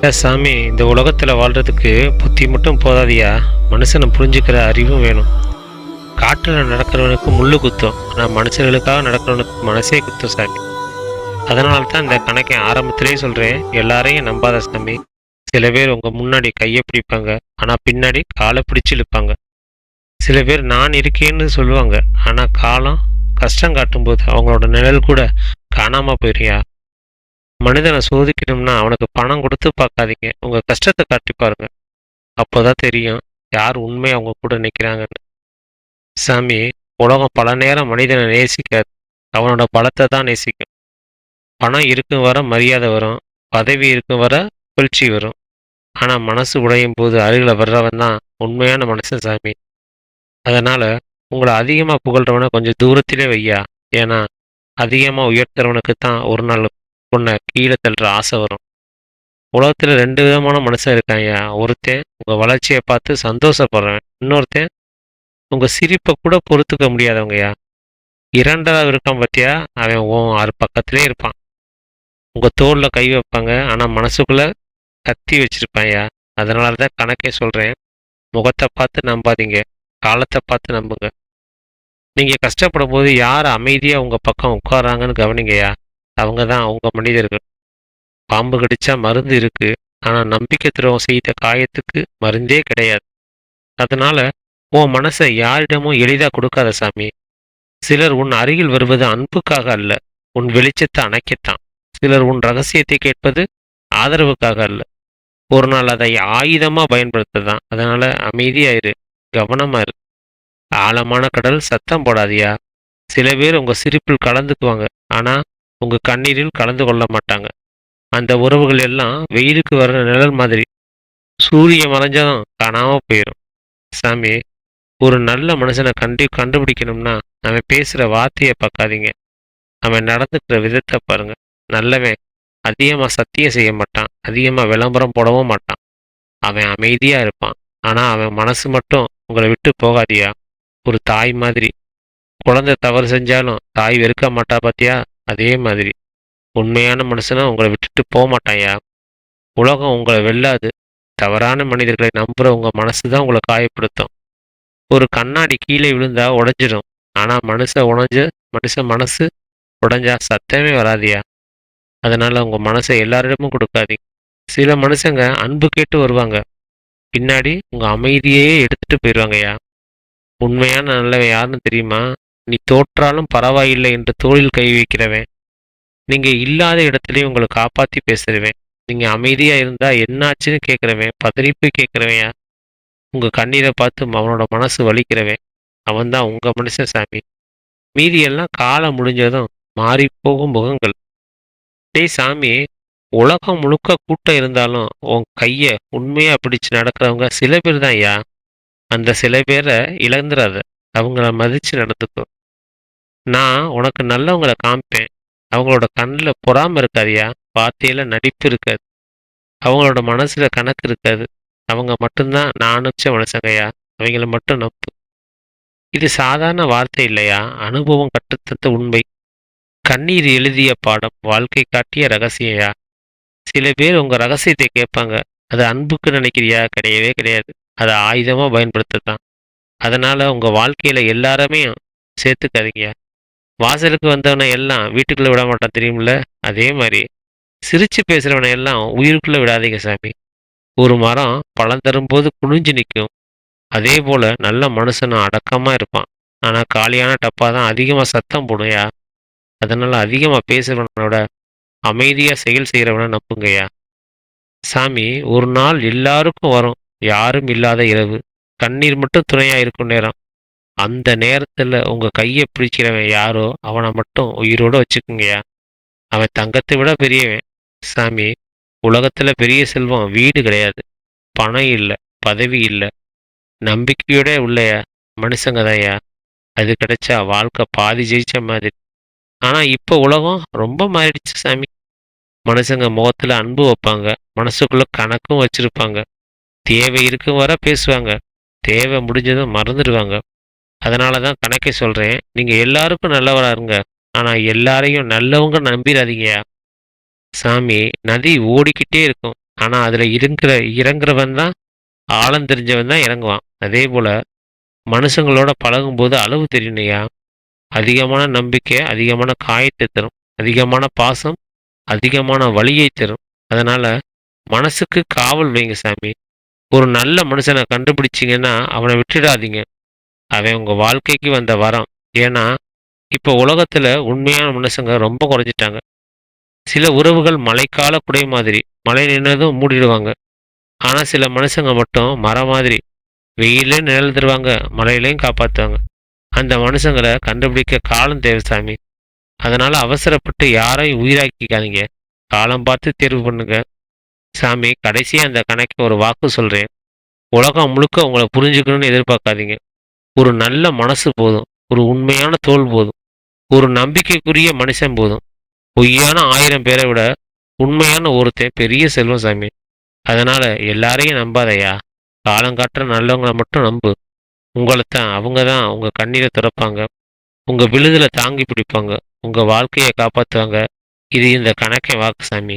சாமி, இந்த உலகத்துல வாழ்றதுக்கு புத்தி மட்டும் போதாதியா, மனுஷனை புரிஞ்சுக்கிற அறிவும் வேணும். காட்டுல நடக்கிறவனுக்கு முள்ளு குத்தும், ஆனா மனுஷர்களுக்காக நடக்கிறவனுக்கு மனசே குத்தும் சாமி. அதனால தான் இந்த கணக்கை ஆரம்பத்திலேயே சொல்றேன், எல்லாரையும் நம்பாத சாமி. சில பேர் உங்க முன்னாடி கையை பிடிப்பாங்க, ஆனா பின்னாடி காலை பிடிச்சு இழுப்பாங்க. சில பேர் நான் இருக்கேன்னு சொல்லுவாங்க, ஆனா காலம் கஷ்டம் காட்டும்போது அவங்களோட நிழல் கூட காணாம போயிருயா. மனிதனை சோதிக்கணும்னா அவனுக்கு பணம் கொடுத்து பார்க்காதீங்க, உங்க கஷ்டத்தை காட்டி பாருங்க. அப்போதான் தெரியும் யார் உண்மையை அவங்க கூட நிற்கிறாங்கன்னு. சாமி, உலகம் பல நேரம் மனிதனை நேசிக்காது, அவனோட பலத்தை தான் நேசிக்கும். பணம் இருக்கும் வர மரியாதை வரும், பதவி இருக்கும் வர புகழ்ச்சி வரும். ஆனால் மனசு உடையும் போது அருகில் வர்றவன் தான் உண்மையான மனுஷன் சாமி. அதனால உங்களை அதிகமாக புகழ்றவனை கொஞ்சம் தூரத்திலே வையா. ஏன்னா அதிகமாக உயர்த்துறவனுக்கு தான் ஒரு நாள் பொண்ணை கீழே தள்ளுற ஆசை வரும். உலகத்தில் ரெண்டு விதமான மனுஷன் இருக்காங்க. ஒருத்தன் உங்கள் வளர்ச்சியை பார்த்து சந்தோஷப்படுறவன், இன்னொருத்தன் உங்கள் சிரிப்பை கூட பொறுத்துக்க முடியாதவங்கய்யா. இரண்டாவது இருக்கான் பார்த்தியா, அவன் ஆறு பக்கத்திலே இருப்பான். உங்கள் தோளில் கை வைப்பாங்க, ஆனால் மனசுக்குள்ளே கத்தி வச்சுருப்பான்யா. அதனால தான் கணக்கே சொல்கிறேன், முகத்தை பார்த்து நம்பாதீங்க, காலத்தை பார்த்து நம்புங்க. நீங்கள் கஷ்டப்படும் போது யார் அமைதியாக உங்கள் பக்கம் உட்காராங்கன்னு கவனிங்கய்யா. அவங்க தான் உங்கள் மனிதர்கள். பாம்பு கடிச்சா மருந்து இருக்கு, ஆனால் நம்பிக்கை துரோகம் செய்த காயத்துக்கு மருந்தே கிடையாது. அதனால உன் மனசை யாரிடமும் எளிதாக கொடுக்காத சாமி. சிலர் உன் அருகில் வருவது அன்புக்காக அல்ல, உன் வெளிச்சத்தை அணைக்கத்தான். சிலர் உன் ரகசியத்தை கேட்பது ஆதரவுக்காக அல்ல, ஒரு நாள் அதை ஆயுதமாக பயன்படுத்ததான். அதனால அமைதியாயிரு, கவனமா இரு. ஆழமான கடல் சத்தம் போடாதியா. சில பேர் உங்க சிரிப்பில் கலந்துக்குவாங்க, ஆனா உங்க கண்ணீரில் கலந்து கொள்ள மாட்டாங்க. அந்த உறவுகள் எல்லாம் வெயிலுக்கு வர்ற நிழல் மாதிரி, சூரியன் மறைஞ்சதும் காணாம போயிடும். சாமி, ஒரு நல்ல மனுஷனை கண்டுபிடிக்கணும்னா அவன் பேசுகிற வார்த்தையை பார்க்காதீங்க, அவன் நடந்துக்கிற விதத்தை பாருங்க. நல்லவன் அதிகமாக சத்தியம் செய்ய மாட்டான், அதிகமாக விளம்பரம் போடவும் மாட்டான். அவன் அமைதியாக இருப்பான், ஆனால் அவன் மனசு மட்டும் உங்களை விட்டு போகாதியா. ஒரு தாய் மாதிரி. குழந்தை தவறு செஞ்சாலும் தாய் வெறுக்க மாட்டா பார்த்தியா, அதே மாதிரி உண்மையான மனுஷனும் உங்களை விட்டுட்டு போக மாட்டாயா. உலகம் உங்களை வெல்லாது, தவறான மனிதர்களை நம்புகிற உங்கள் மனசு தான் உங்களை காயப்படுத்தும். ஒரு கண்ணாடி கீழே விழுந்தா உடஞ்சிடும், ஆனால் மனுஷ மனசு உடஞ்சா சத்தமே வராதியா. அதனால உங்க மனசை எல்லாரிடமும் கொடுக்காதீங்க. சில மனுஷங்க அன்பு கேட்டு வருவாங்க, பின்னாடி உங்க அமைதியே எடுத்துட்டு போயிடுவாங்கய்யா. உண்மையான நல்லவன் யாருன்னு தெரியுமா? நீ தோற்றாலும் பரவாயில்லை என்று தோளில் கை வைக்கிறவன். நீங்க இல்லாத இடத்துலயும் உங்களை காப்பாத்தி பேசுறவன். நீங்க அமைதியா இருந்தா என்னாச்சுன்னு கேட்கிறவன், பதறிப்பு கேட்கிறவன். உங்க கண்ணீரை பார்த்து அவனோட மனசு வலிக்கிறவன், அவன் தான் உங்க மனுஷன் சாமி. மீதியெல்லாம் காலம் முடிஞ்சதும் மாறி போகும் முகங்கள். டேய் சாமி, உலகம் முழுக்க கூட்டம் இருந்தாலும் உன் கையை உண்மையா பிடிச்சு நடக்கிறவங்க சில பேர் தான் ஐயா. அந்த சில பேரை இழந்துடாத, அவங்கள மதிச்சு நடந்துக்கும். நான் உனக்கு நல்லவங்களை காமிப்பேன், அவங்களோட கண்ணில் பொறாம இருக்காதியா, வார்த்தையில நடிப்பு இருக்காது, அவங்களோட மனசுல கணக்கு இருக்காது. அவங்க மட்டும்தான் நான் அனுப்பிச்ச மனுஷங்கய்யா, அவங்கள மட்டும் நம்பு. இது சாதாரண வார்த்தை இல்லையா, அனுபவம் கற்றுத்தந்த உண்மை. கண்ணீர் எழுதிய பாடம், வாழ்க்கை காட்டிய ரகசியம்யா. சில பேர் உங்க ரகசியத்தை கேட்பாங்க, அது அன்புக்கு நினைக்கிறியா? கிடையவே கிடையாது, அதை ஆயுதமா பயன்படுத்தத்தான். அதனால உங்க வாழ்க்கையில எல்லாருமே சேர்த்துக்காதீங்க. வாசலுக்கு வந்தவனை எல்லாம் வீட்டுக்குள்ள விட மாட்டான் தெரியுமில்ல, அதே மாதிரி சிரிச்சு பேசுறவனை எல்லாம் உயிருக்குள்ள விடாதீங்க சாமி. ஒரு மரம் பழம் தரும்போது குனிஞ்சு நிற்கும், அதே போல நல்ல மனுஷனும் அடக்கமா இருப்பான். ஆனா காலியான டப்பா தான் அதிகமா சத்தம் போடுயா. அதனால அதிகமா பேசுறவனோட அமைதியா செயல் செய்யறவனை நம்புங்கய்யா. சாமி, ஒரு நாள் எல்லாருக்கும் வரும், யாரும் இல்லாத இரவு, கண்ணீர் மட்டும் துணையா இருக்கும் நேரம். அந்த நேரத்துல உங்க கையை பிடிக்கிறவன் யாரோ அவனை மட்டும் உயிரோட வச்சுக்குங்கய்யா. அவன் தங்கத்தை விட பெரியவன். சாமி, உலகத்துல பெரிய செல்வம் வீடு கிடையாது, பணம் இல்லை, பதவி இல்லை, நம்பிக்கையோட உள்ள மனுஷங்க தான்யா. அது கிடைச்சா வாழ்க்கை பாதி ஜெயிச்ச மாதிரி. ஆனா இப்போ உலகம் ரொம்ப மாறிடுச்சு சாமி. மனுஷங்க முகத்துல அன்பு வைப்பாங்க, மனசுக்குள்ள கணக்கும் வச்சிருப்பாங்க. தேவை இருக்கும் வர பேசுவாங்க, தேவை முடிஞ்சதும் மறந்துடுவாங்க. அதனால தான் கணக்கை சொல்றேன், நீங்க எல்லாருக்கும் நல்லவரா இருங்க, ஆனா எல்லாரையும் நல்லவங்க நம்பிடாதீங்கயா. சாமி, நதி ஓடிக்கிட்டே இருக்கும், ஆனால் அதில் இறங்குறவன் தான் ஆழம் தெரிஞ்சவன் தான் இறங்குவான். அதே போல் மனுஷங்களோட பழகும்போது அளவு தெரியணையா. அதிகமான நம்பிக்கை அதிகமான காயத்தை தரும். அதிகமான பாசம் அதிகமான வலியை தரும். அதனால் மனசுக்கு காவல் வைங்க சாமி. ஒரு நல்ல மனுஷனை கண்டுபிடிச்சிங்கன்னா அவனை விட்டுடாதீங்க. அவன் உங்கள் வாழ்க்கைக்கு வந்த வரம். ஏன்னா இப்போ உலகத்தில் உண்மையான மனுஷங்க ரொம்ப குறைஞ்சிட்டாங்க. சில உறவுகள் மழைக்கால குடை மாதிரி, மழை நின்னதும் மூடிடுவாங்க. ஆனால் சில மனுஷங்க மட்டும் மரம் மாதிரி, வெயிலையும் நிழல் தருவாங்க, மழையிலையும் காப்பாற்றுவாங்க. அந்த மனுஷங்களை கண்டுபிடிக்க காலம் தேவை சாமி. அதனால் அவசரப்பட்டு யாரையும் உயிராக்கிக்காதீங்க. காலம் பார்த்து தேர்வு பண்ணுங்க சாமி. கடைசியாக அந்த கணக்கு ஒரு வாக்கு சொல்கிறேன். உலகம் முழுக்க உங்களை புரிஞ்சுக்கணும்னு எதிர்பார்க்காதீங்க. ஒரு நல்ல மனசு போதும். ஒரு உண்மையான தோல் போதும். ஒரு நம்பிக்கைக்குரிய மனுஷன் போதும். பொய்யான 1000 பேரை விட உண்மையான ஒருத்தன் பெரிய செல்வம் சாமி. அதனால் எல்லாரையும் நம்பாதையா. காலங்காட்டுற நல்லவங்களை மட்டும் நம்பு. உங்களைத்தான் அவங்க தான் உங்கள் கண்ணீரை துறப்பாங்க. உங்கள் விழுதில் தாங்கி பிடிப்பாங்க. உங்கள் வாழ்க்கையை காப்பாற்றுவாங்க. இது இந்த கணக்கை வாக்கு சாமி.